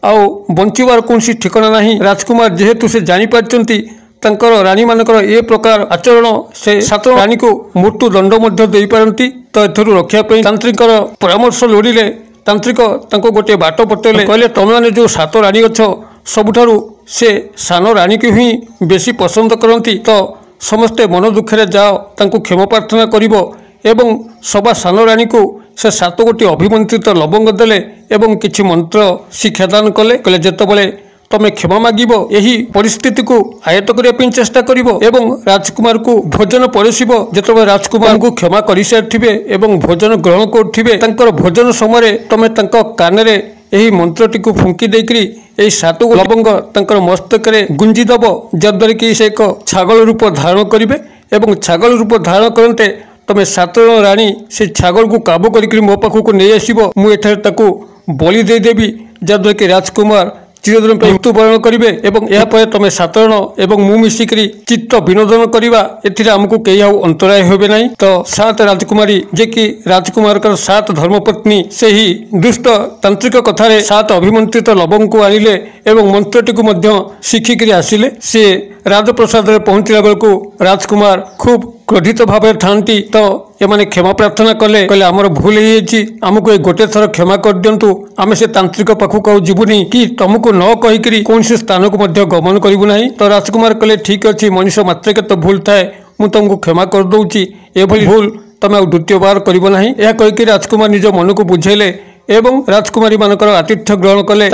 आउ बंचार कौन ठिकाना नहीं। राजकुमार जेहेतु से जानीपारचंती तांकर राणी मानकर ए प्रकार आचरण से 7 राणी को मृत्यु दंड दे पारती। तो एथर रक्षापी तांत्रिक परामर्श लोड़िले तांत्रिक गोटे बाट पटेले कहले तुम मैंने जो 7 राणी अच्छ सबुठारु से सान राणी को ही बेसी पसंद करती। तो समस्ते मन दुखे जाओ तांको क्षमा प्रार्थना करिवो एवं सभा सान राणी को से 7 गोटी अभिमंत्रित लवंग देले एवं किछि मंत्र शिक्षादान कले कहले जेतेबेले तमे क्षमा मागिब एही परिस्थिति को आयत्त करने चेष्टा करिब एवं राजकुमार को भोजन परसिब। जेतबे राजकुमार को क्षमा करि सारिथिबे एवं भोजन ग्रहण करथिबे तांकर भोजन समय तमे तांको कानरे एही मंत्रटी को फुंकी देकरी एही 7 लवंग तांकर मस्तक रे गुंजी दब जद्वारा कि से एक छागल रूप धारण करिवे एवं छागल रूप धारण करते तमे 7 राणी से छागल को काबू करिकरी मो पाखु नहीं आसीबो मु एठारे ताकू बलि दे देबी जद्वारा कि राजकुमार चिरदिन मृत्युवरण करेंगे एवं यापर तुम 7 जन एवं मु मिसिकी चित्त विनोदन करवा एथिरे आमको कहीं अंतराय होबे नहीं। तो 7 राजकुमारी जे कि राजकुमार 7 धर्मपत्नी से ही दुष्ट तांत्रिक कथार 7 अभिमंत्रित लवंग को आनिले एवं मंत्रटी को शिखिकी आसिले। से राजप्रसाद पहुंचला बेलू राजकुमार खूब क्रोधित भाव थांती। तो एमाने क्षमा प्रार्थना कले कहले आमर भूल होमको ये गोटे थर क्षमा कर दिंतु आम से तांत्रिक पाखक जीवनी कि तुमको न कहीकि कौन स्थान को गमन करूँ ना। तो राजकुमार कहले ठीक अच्छे मनीष मात्रके तो भूल थाए मुझे तुमको क्षमा कर दूची एभली भूल तुम द्वितीय बार करना। यह कहीकि राजकुमार निज मन को बुझेले एवं राजकुमारी मानकर आतिथ्य ग्रहण कले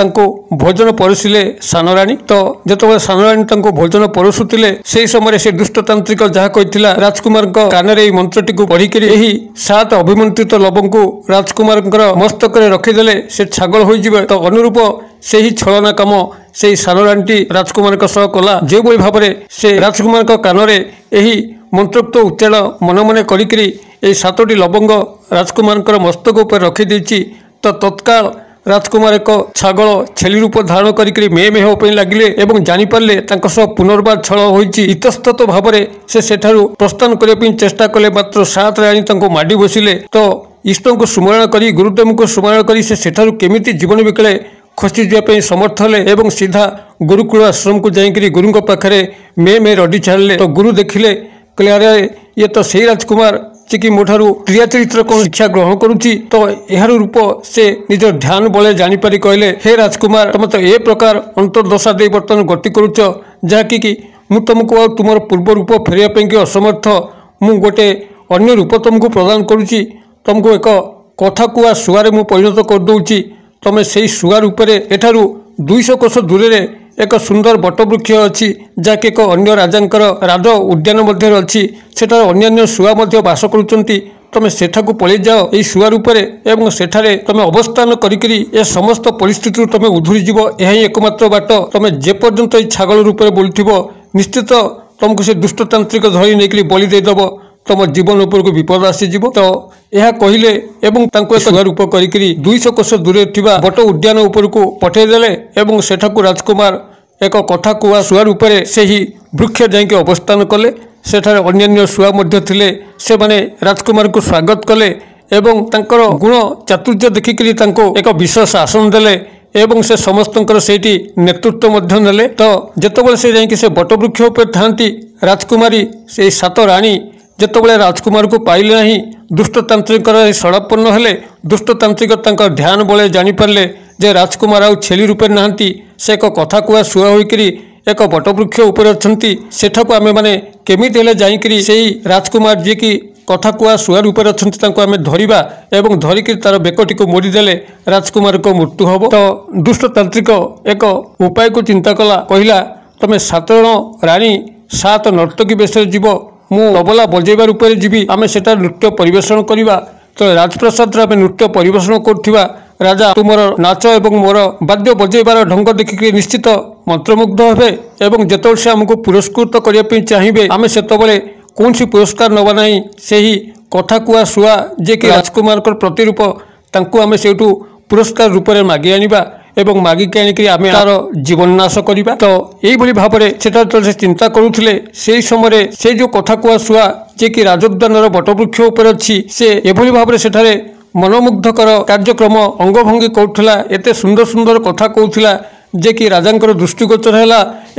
भोजन परसिले सानराणी। तो जिते सानराणी भोजन परसुले से समय से दुष्टतांत्रिक जहाँ कही राजकुमार कानरे मंत्रटी को पढ़िक 7 अभिमंत्रित लवंग को राजकुमार मस्तक रखीदे से छागल हो। तो अनुरूप से ही छलना कम से सानराणी राजकुमार कला जो भाव से राजकुमार कानरे यही मंत्रोक्त उच्चारण मन मन करी 7टी लवंग राजकुमार मस्तक उपर रखीदी। तो तत्काल राजकुमार एक छागल छेली रूप धारण करी मे मे होप लगिले एवं जानीपारे पुनर्बार छल होती इतस्तत भाव से सेठारु प्रस्थान करने चेष्टा कले। मात्र 7 राणी माडी बसिले। तो इष्ट को सुमरण करी गुरुदेव को सुमरण करी से सेठारु केमिति जीवन बिकले खसी जावाई समर्थ हेले एवं सीधा गुरुकुल आश्रम को जाइकरी गुरु पाखे मे मे रडी छाड़े। तो गुरु देखिले कहले अरे ये तो सही राजकुमार कि मोठारू क्रिया चरित्र कौन शिक्षा ग्रहण करुच्ची। तो यार रूप से निज ध्यान बले जानीपारी कहले हे राजकुमार तुम तो ए प्रकार अंतर्दशा दे बर्तमान गति करुच जहाँकि मुझे तुमको तुम पूर्व रूप फेरवाई कि असमर्थ मु गोटे अन्य रूप तुमको प्रदान करुच्ची तुमको एक कथा कुआ शुआरे मु परिणत करदे तुम से शुआ रूप एठारू 200 कोश दूर एक सुंदर बटवृक्ष अच्छी जहाँकि एक अन्य राजांकर राज उद्यान अच्छी सेठार अन्य शुआ बास करुँच। तुम सेठाकू पलि जाओ यही शुआ रूप एवं सेठारे तुम अवस्थान करी ए समस्त परिस्थिति तुम उधुरी जीव। यह एकमात्र बाट तुम जेपर्यंत ये छागल रूप बोलूब निश्चित तुमको से दुष्टतांत्रिक धरी नहीं बलि देदेव तुम जीवन उपर को विपद आसीज। तो यह कहले एवं तांको एक रूप करी 200 कोश दूर थिबा बट उद्यान उपर को पठेदेले एवं सेठाकू राजकुमार एक कथा कुआ शुआ रूप से ही वृक्ष जाइके अवस्थान कले। सेठारे अन्य शुआ थिले से माने राजकुमार को स्वागत कले एवं तांकर गुण चातुर्य देखिक एक विशेष आसन देले एवं से समस्त सेठी नेतृत्व नेले। तो जेतबेले से जाइके से बटवृक्ष उपर थांती राजकुमारी से 7 राणी जेतबेले राजकुमार को पाइले नहीं दुष्टतांत्रिक षड़ापन्न हेले। दुष्टतांत्रिक ध्यान बले जानीपारे जे राजकुमार आउ छेली रूपे नहांती से एक कथा कुआ शुआ होइकरी एक बटवृक्ष उपर अछंती सेठाकू आमे माने केमिति हेले जाइकरी सेही राजकुमार जे कि कथा कुआ शुआ रूप अछंती तांको आमे धरिबा एवं धरिकरी तार बेकटी को मोड़ीदेले राजकुमार को मृत्यु हबो। तो दुष्टतांत्रिक एक उपाय को चिंता कला कहला तुम 7 जन राणी 7 नर्तकी बेश जीव मु तबला बजेबा रूप जीवी आमे सेटा नृत्य परिवेषण करवा। तो राजप्रसाद आम नृत्य परिवेषण करथिबा राजा तुमर नाच एवं मोर वाद्य बजेबार ढंग देखिक निश्चित मंत्रमुग्ध हेबे एवं जेतबेले से आमको पुरस्कृत करने चाहिए आमे सेतबेले कौन सी पुरस्कार नवा नहीं से ही कथा कुआ शुआ जे कि राजकुमार प्रतिरूप तांको आमे सेठू पुरस्कार रूप में मागी आनिबा एवं मागिक आनिक आम तार जीवन नाश करवा। तो यही भाव से चिंता करुले से समय से जो कथा कुआ शुआ जे कि राजोद्यान बटवृक्ष उपर अच्छी से एभली भाव सेठारे मनमुग्धकर कार्यक्रम अंगभंगी करुला एते सुंदर सुंदर कथा कहूला जे कि राजांकर दृष्टिगोचर है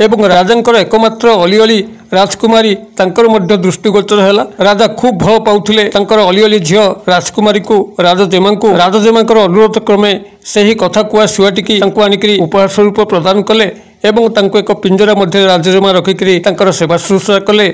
एवं राजांकर एकमात्र अलीअली राजकुमारी तांकर मध्य दृष्टिगोचर है। राजा खूब भल पाउथिले तांकर अलीअली झियो राजकुमारी को राजजेमांकर अनुरोध क्रमे से ही कथा कुआ शुआटी आनिक उपहार स्वरूप प्रदान कले एवं तांको एक पिंजरा मध्य राजजेमा रखिकी तांकर सेवा शुश्रूषा कले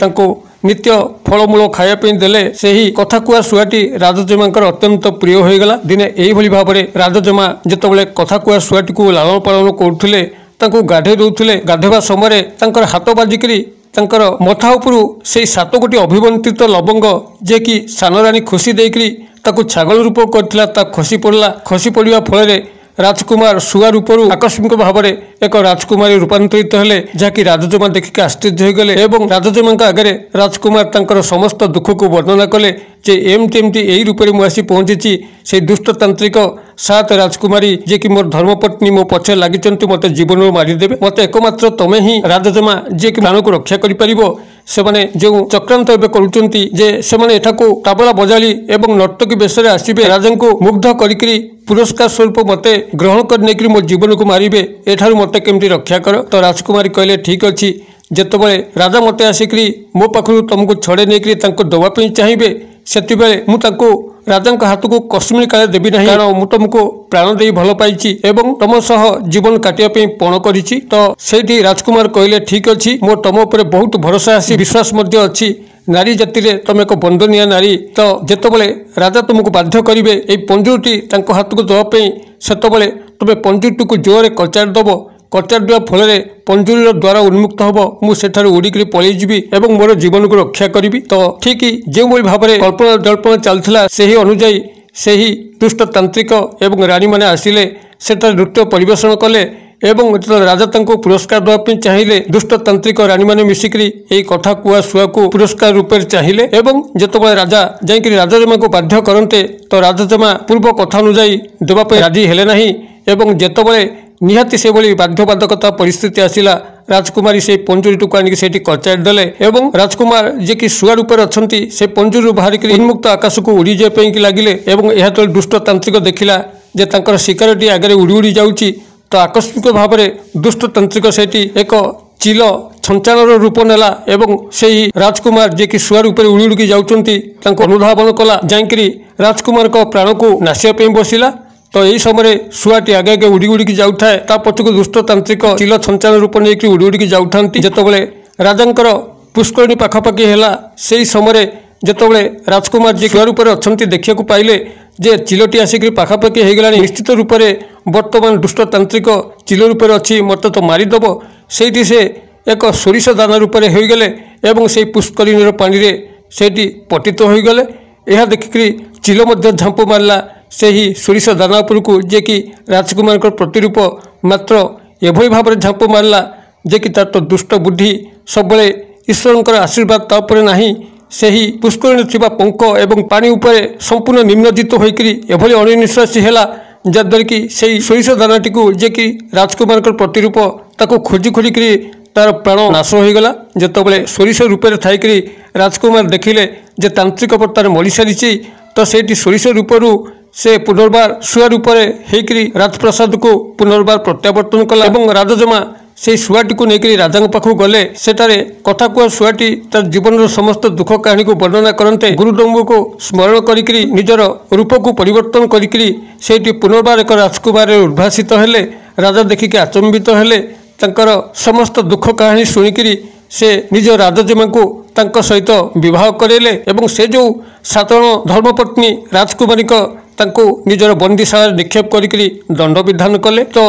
नित्य फलमूल खायापी देले से ही कथा कुआ शुआटी राजजेमांकर अत्यंत प्रिय होगला। दिने यही भाव में राजजेमा जितेबाला कथा कुआ शुआटी को लालन पालन करुले ତାଙ୍କୁ ଗାଧୋଇ ଦେଉଥିଲେ। ଗାଧୋଇବା ସମୟରେ ତାଙ୍କର ହାତ ବାଜିକିରି ତାଙ୍କର ମଥା ଉପରୁ ସେଇ 7 ଗୋଟି ଅଭିମନ୍ତ୍ରିତ ଲବଙ୍ଗ ଯିଏକି ସାନରାଣୀ ଖୁସି ଦେଇକରି ତାକୁ ଛାଗଳ ରୂପ କରିଥିଲା ତା ଖସି ପଡ଼ିଲା। ଖସି ପଡ଼ିବା ଫଳରେ ରାଜକୁମାର ଶୁଆ ରୂପରୁ ଆକସ୍ମିକ ଭାବରେ ଏକ ରାଜକୁମାରୀ ରୂପାନ୍ତରିତ ହେଲେ, ଯାହାକି ରାଜଜେମା ଦେଖିକି ଆଶ୍ଚର୍ଯ୍ୟ ହୋଇଗଲେ ଏବଂ ରାଜଜେମାଙ୍କ ଆଗରେ ରାଜକୁମାର ତାଙ୍କର ସମସ୍ତ ଦୁଃଖକୁ ବର୍ଣ୍ଣନା କଲେ ଯେ ଏମିତି ଏଇ ରୂପରେ ମୁଁ ଆସି ପହଞ୍ଚିଛି। ସେଇ ଦୁଷ୍ଟତାନ୍ତ୍ରିକ 7 ରାଜକୁମାରୀ ଯିଏକି ମୋର ଧର୍ମପତ୍ନୀ ମୋ ପଛରେ ଲାଗିଛନ୍ତି, ମୋତେ ଜୀବନରୁ ମାରିଦେବେ। ମୋତେ ଏକମାତ୍ର ତମେ ହିଁ ରାଜଜେମା ଯିଏକି ପ୍ରାଣକୁ ରକ୍ଷା କରିପାରିବ। ସେମାନେ ଯେଉଁ ଚକ୍ରାନ୍ତ ଏବେ କରୁଛନ୍ତି ଯେ ସେମାନେ ଏଠାକୁ ତାବଲା ବଜାଳି ଏବଂ ନର୍ତ୍ତକୀ ବେଶରେ ଆସିବେ, ରାଜାଙ୍କୁ ମୁଗ୍ଧ କରିକିରି ପୁରସ୍କାର ସ୍ୱରୂପ ମୋତେ ଗ୍ରହଣ କରି ନେଇକରି ମୋ ଜୀବନକୁ ମାରିବେ। ଏଠାରୁ ମୋତେ କେମିତି ରକ୍ଷା କର। ତ ରାଜକୁମାରୀ କହିଲେ ଠିକ୍ ଅଛି। ଯେତେବେଳେ ରାଜା ମୋତେ ଆସିକରି ମୋ ପାଖରୁ ତମକୁ ଛଡ଼େଇ ନେଇକରି ତାଙ୍କୁ ଦେବା ପାଇଁ ଚାହିଁବେ, ସେତେବେଳେ ମୁଁ ତାଙ୍କୁ ରାଜାଙ୍କ ହାତକୁ କଶ୍ମୀର କାଳେ ଦେବି ନାହିଁ, କାରଣ ମୁଁ ତମକୁ ପ୍ରାଣ ଦେଇ ଭଲ ପାଇଛି ଏବଂ ତମ ସହ ଜୀବନ କାଟିବା ପାଇଁ ପଣ କରିଛି। ତ ସେଇଠି ରାଜକୁମାର କହିଲେ ଠିକ୍ ଅଛି, ମୋ ତମ ଉପରେ ବହୁତ ଭରସା ଆସି ବିଶ୍ୱାସ ମଧ୍ୟ ଅଛି। ନାରୀ ଜାତିରେ ତମେ ଏକ ବନ୍ଦନୀୟ ନାରୀ। ତ ଯେତେବେଳେ ରାଜା ତୁମକୁ ବାଧ୍ୟ କରିବେ ଏଇ ପଞ୍ଜୁରଟି ତାଙ୍କ ହାତକୁ ଦେବା ପାଇଁ, ସେତେବେଳେ ତୁମେ ପଞ୍ଜୁରଟିକୁ ଜୋରରେ କଚାଡ଼ି ଦେବ। କଚାଡ଼ି ଦେବା ଫଳରେ ପଞ୍ଜୁରୀର ଦ୍ୱାର ଉନ୍ମୁକ୍ତ ହେବ। ମୁଁ ସେଠାରୁ ଉଡ଼ିକିରି ପଳେଇଯିବି ଏବଂ ମୋର ଜୀବନକୁ ରକ୍ଷା କରିବି। ତ ଠିକ୍ ଯେଉଁଭଳି ଭାବରେ କଳ୍ପନା ଜଳ୍ପନା ଚାଲିଥିଲା, ସେହି ଅନୁଯାୟୀ ସେହି ଦୁଷ୍ଟତାନ୍ତ୍ରିକ ଏବଂ ରାଣୀମାନେ ଆସିଲେ, ସେଠାରେ ନୃତ୍ୟ ପରିବେଷଣ କଲେ ଏବଂ ଯେତେବେଳେ ରାଜା ତାଙ୍କୁ ପୁରସ୍କାର ଦେବା ପାଇଁ ଚାହିଁଲେ, ଦୁଷ୍ଟତାନ୍ତ୍ରିକ ରାଣୀମାନେ ମିଶିକରି ଏହି କଥା କୁହା ଶୁଆକୁ ପୁରସ୍କାର ରୂପରେ ଚାହିଁଲେ ଏବଂ ଯେତେବେଳେ ରାଜା ଯାଇକରି ରାଜଜେମାଙ୍କୁ ବାଧ୍ୟ କରନ୍ତେ, ତ ରାଜଜେମା ପୂର୍ବ କଥା ଅନୁଯାୟୀ ଦେବା ପାଇଁ ରାଜି ହେଲେ ନାହିଁ ଏବଂ ଯେତେବେଳେ ନିହାତି ସେଭଳି ବାଧ୍ୟବାଧକତା ପରିସ୍ଥିତି ଆସିଲା, ରାଜକୁମାରୀ ସେହି ପଞ୍ଜୁରୀଟିକୁ ଆଣିକି ସେଇଠି କଚାଡ଼ି ଦେଲେ ଏବଂ ରାଜକୁମାର ଯିଏକି ଶୁଆ ରୂପରେ ଅଛନ୍ତି ସେ ପଞ୍ଜୁରୀରୁ ବାହାରିକରି ଉନ୍ମୁକ୍ତ ଆକାଶକୁ ଉଡ଼ିଯିବା ପାଇଁ ଲାଗିଲେ ଏବଂ ଏହା ଯେତେବେଳେ ଦୁଷ୍ଟତାନ୍ତ୍ରିକ ଦେଖିଲା ଯେ ତାଙ୍କର ଶିକାରଟି ଆଗରେ ଉଡ଼ି ଉଡ଼ି ଯାଉଛି, ତ ଆକସ୍ମିକ ଭାବରେ ଦୁଷ୍ଟତାନ୍ତ୍ରିକ ସେଇଠି ଏକ ଚିଲ ଛଞ୍ଚାଣର ରୂପ ନେଲା ଏବଂ ସେହି ରାଜକୁମାର ଯିଏକି ଶୁଆ ରୂପରେ ଉଡ଼ି ଉଡ଼ିକି ଯାଉଛନ୍ତି ତାଙ୍କୁ ଅନୁଧାବନ କଲା, ଯାଇକରି ରାଜକୁମାରଙ୍କ ପ୍ରାଣକୁ ନାଶିବା ପାଇଁ ବସିଲା। ତ ଏହି ସମୟରେ ଶୁଆଟି ଆଗେ ଆଗେ ଉଡ଼ି ଉଡ଼ିକି ଯାଉଥାଏ, ତା ପଛକୁ ଦୁଷ୍ଟତାନ୍ତ୍ରିକ ଚିଲ ଛଞ୍ଚାଣ ରୂପ ନେଇକି ଉଡ଼ି ଉଡ଼ିକି ଯାଉଥାନ୍ତି। ଯେତେବେଳେ ରାଜାଙ୍କର ପୁଷ୍କରିଣୀ ପାଖାପାଖି ହେଲା, ସେହି ସମୟରେ ଯେତେବେଳେ ରାଜକୁମାର ଯିଏ ଶୁଆ ରୂପରେ ଅଛନ୍ତି ଦେଖିବାକୁ ପାଇଲେ ଯେ ଚିଲଟି ଆସିକରି ପାଖାପାଖି ହୋଇଗଲାଣି, ନିଶ୍ଚିତ ରୂପରେ ବର୍ତ୍ତମାନ ଦୁଷ୍ଟତାନ୍ତ୍ରିକ ଚିଲ ରୂପରେ ଅଛି, ମୋତେ ତ ମାରିଦେବ। ସେଇଠି ସେ ଏକ ସୋରିଷ ଦାନା ରୂପରେ ହୋଇଗଲେ ଏବଂ ସେହି ପୁଷ୍କରିଣୀର ପାଣିରେ ସେଇଠି ପତିତ ହୋଇଗଲେ। ଏହା ଦେଖିକରି ଚିଲ ମଧ୍ୟ ଝାମ୍ପ ମାରିଲା ସେହି ସୋରିଷ ଦାନା ଉପରକୁ, ଯିଏକି ରାଜକୁମାରଙ୍କ ପ୍ରତିରୂପ, ମାତ୍ର ଏଭଳି ଭାବରେ ଝାମ୍ପ ମାରିଲା ଯେ କି ତାର ତ ଦୁଷ୍ଟ ବୁଦ୍ଧି ସବୁବେଳେ ଈଶ୍ୱରଙ୍କର ଆଶୀର୍ବାଦ ତା ଉପରେ ନାହିଁ। ସେହି ପୁଷ୍କରିଣୀରେ ଥିବା ପଙ୍କ ଏବଂ ପାଣି ଉପରେ ସମ୍ପୂର୍ଣ୍ଣ ନିମ୍ନଜିତ ହୋଇକରି ଏଭଳି ଅଣନିଶ୍ୱାସୀ ହେଲା, ଯାହାଦ୍ୱାରା କି ସେହି ସୋରିଷ ଦାନାଟିକୁ ଯିଏକି ରାଜକୁମାରଙ୍କର ପ୍ରତିରୂପ, ତାକୁ ଖୋଜି ଖୋଜିକରି ତାର ପ୍ରାଣ ନାଶ ହୋଇଗଲା। ଯେତେବେଳେ ସୋରିଷ ରୂପରେ ଥାଇକରି ରାଜକୁମାର ଦେଖିଲେ ଯେ ତାନ୍ତ୍ରିକ ପତାର ମରିସାରିଛି, ତ ସେଇଠି ସୋରିଷ ରୂପରୁ ସେ ପୁନର୍ବାର ଶୁଆ ରୂପରେ ହେଇକରି ରାଜପ୍ରସାଦକୁ ପୁନର୍ବାର ପ୍ରତ୍ୟାବର୍ତ୍ତନ କଲା ଏବଂ ରାଜଜେମା ସେହି ଶୁଆଟିକୁ ନେଇକରି ରାଜାଙ୍କ ପାଖକୁ ଗଲେ। ସେଠାରେ କଥା କୁହା ଶୁଆଟି ତାର ଜୀବନର ସମସ୍ତ ଦୁଃଖ କାହାଣୀକୁ ବର୍ଣ୍ଣନା କରନ୍ତେ ଗୁରୁଦମ୍ବକୁ ସ୍ମରଣ କରିକରି ନିଜର ରୂପକୁ ପରିବର୍ତ୍ତନ କରିକରି ସେଇଠି ପୁନର୍ବାର ଏକ ରାଜକୁମାରରେ ଉଦ୍ଭାସିତ ହେଲେ। ରାଜା ଦେଖିକି ଆଚମ୍ବିତ ହେଲେ, ତାଙ୍କର ସମସ୍ତ ଦୁଃଖ କାହାଣୀ ଶୁଣିକିରି ସେ ନିଜ ରାଜଜେମାଙ୍କୁ ତାଙ୍କ ସହିତ ବିବାହ କରାଇଲେ ଏବଂ ସେ ଯେଉଁ 7 ଜଣ ଧର୍ମପତ୍ନୀ ରାଜକୁମାରୀଙ୍କ ତାଙ୍କୁ ନିଜର ବନ୍ଦୀଶାଳାରେ ନିକ୍ଷେପ କରିକରି ଦଣ୍ଡ ବିଧାନ କଲେ। ତ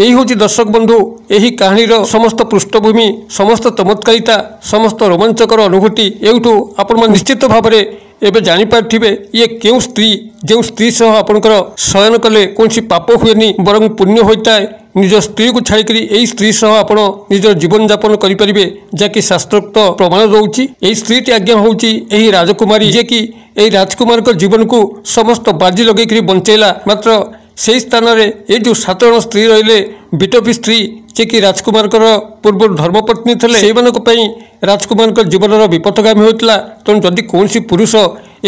ଏହି ହେଉଛି ଦର୍ଶକ ବନ୍ଧୁ ଏହି କାହାଣୀର ସମସ୍ତ ପୃଷ୍ଠଭୂମି, ସମସ୍ତ ଚମତ୍କାରିତା, ସମସ୍ତ ରୋମାଞ୍ଚକର ଅନୁଭୂତି। ଏଇଠୁ ଆପଣମାନେ ନିଶ୍ଚିତ ଭାବରେ ଏବେ ଜାଣିପାରିଥିବେ ଇଏ କେଉଁ ସ୍ତ୍ରୀ, ଯେଉଁ ସ୍ତ୍ରୀ ସହ ଆପଣଙ୍କର ଶୟନ କଲେ କୌଣସି ପାପ ହୁଏନି ବରଂ ପୁଣ୍ୟ ହୋଇଥାଏ। ନିଜ ସ୍ତ୍ରୀକୁ ଛାଡ଼ିକରି ଏହି ସ୍ତ୍ରୀ ସହ ଆପଣ ନିଜର ଜୀବନଯାପନ କରିପାରିବେ, ଯାହାକି ଶାସ୍ତ୍ରୋକ୍ତ ପ୍ରମାଣ ଦେଉଛି। ଏହି ସ୍ତ୍ରୀଟି ଆଜ୍ଞା ହେଉଛି ଏହି ରାଜକୁମାରୀ, ଯିଏକି ଏହି ରାଜକୁମାରଙ୍କ ଜୀବନକୁ ସମସ୍ତ ବାଜି ଲଗେଇକରି ବଞ୍ଚେଇଲା। ମାତ୍ର ସେହି ସ୍ଥାନରେ এই ଯେଉଁ 7 ଜଣ ସ୍ତ୍ରୀ ରହିଲେ ବିଟୋପି ସ୍ତ୍ରୀ, ଯିଏକି ରାଜକୁମାରଙ୍କର ପୂର୍ବରୁ ଧର୍ମପତ୍ନୀ ଥିଲେ, ସେଇମାନଙ୍କ ପାଇଁ ରାଜକୁମାରଙ୍କ ଜୀବନର ବିପଥଗାମୀ ହୋଇଥିଲା। ତେଣୁ ଯଦି କୌଣସି ପୁରୁଷ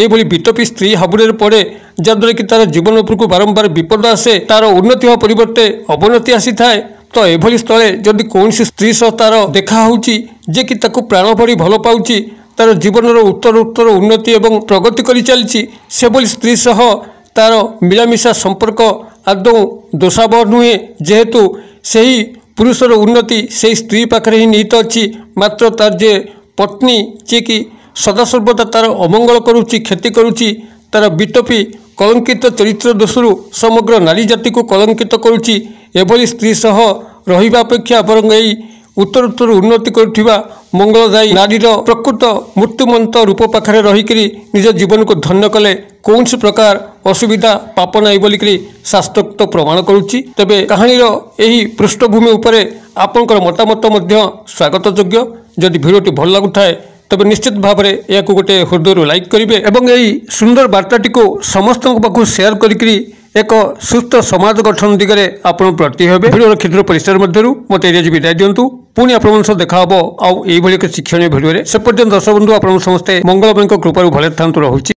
ଏଇଭଳି ବିଟୋପି ସ୍ତ୍ରୀ ହାବୁଡ଼ରେ ପଡ଼େ, ଯାହାଦ୍ୱାରା କି ତାର ଜୀବନ ଉପରକୁ ବାରମ୍ବାର ବିପଦ ଆସେ, ତାର ଉନ୍ନତି ହେବା ପରିବର୍ତ୍ତେ ଅବନତି ଆସିଥାଏ, ତ ଏଭଳି ସ୍ଥଳେ ଯଦି କୌଣସି ସ୍ତ୍ରୀ ସହ ତାର ଦେଖା ହେଉଛି ଯିଏକି ତାକୁ ପ୍ରାଣ ଭରି ଭଲ ପାଉଛି, ତାର ଜୀବନର ଉତ୍ତରୋତ୍ତର ଉନ୍ନତି ଏବଂ ପ୍ରଗତି କରି ଚାଲିଛି, ସେଭଳି ସ୍ତ୍ରୀ ସହ ତାର ମିଳାମିଶା ସମ୍ପର୍କ ଆଦୌ ଦୋଷାବହ ନୁହେଁ। ଯେହେତୁ ସେହି ପୁରୁଷର ଉନ୍ନତି ସେହି ସ୍ତ୍ରୀ ପାଖରେ ହିଁ ନିହିତ ଅଛି, ମାତ୍ର ତାର ଯେ ପତ୍ନୀ ଯିଏକି ସଦାସର୍ବଦା ତାର ଅମଙ୍ଗଳ କରୁଛି, କ୍ଷତି କରୁଛି, ତାର ବିଟୋପି କଳଙ୍କିତ ଚରିତ୍ର ଦୋଷରୁ ସମଗ୍ର ନାରୀ ଜାତିକୁ କଳଙ୍କିତ କରୁଛି, ଏଭଳି ସ୍ତ୍ରୀ ସହ रहिबा अपेक्षा बरং एई उत्तरोत्तर उन्नति करुवा मंगलदायी नारीर प्रकृत मृत्युमंत रूप पाखे रहीकि निज जीवन को धन्य कले कौन प्रकार असुविधा पाप नाई बोलिकी शास्त्रोक्त प्रमाण करुच्ची। तेबे कहानीर एही पृष्ठभूमि उपरे आपनकर मतामत मध्य स्वागत योग्य। जदि भिडियोटी भल लगुଥାଏ तबे निश्चित भाव में यह गोटे हृदय लाइक करेंगे और यही सुंदर वार्ताटी को समस्त पाखु शेयर करी एक सुस्थ समाज गठन दिगरे आपण प्रति हेबे। भिडियो क्षुद्र परिसर मध्यरु मते एरिया विदाय दियंतु। पुणी आपण सह देखा हबो आउ एई भली एक शिक्षणीय भिडियो रे। से पर्यंत दर्शक बंधु आपण समस्ते मंगलमय कृपारु भले थांतु रहूची।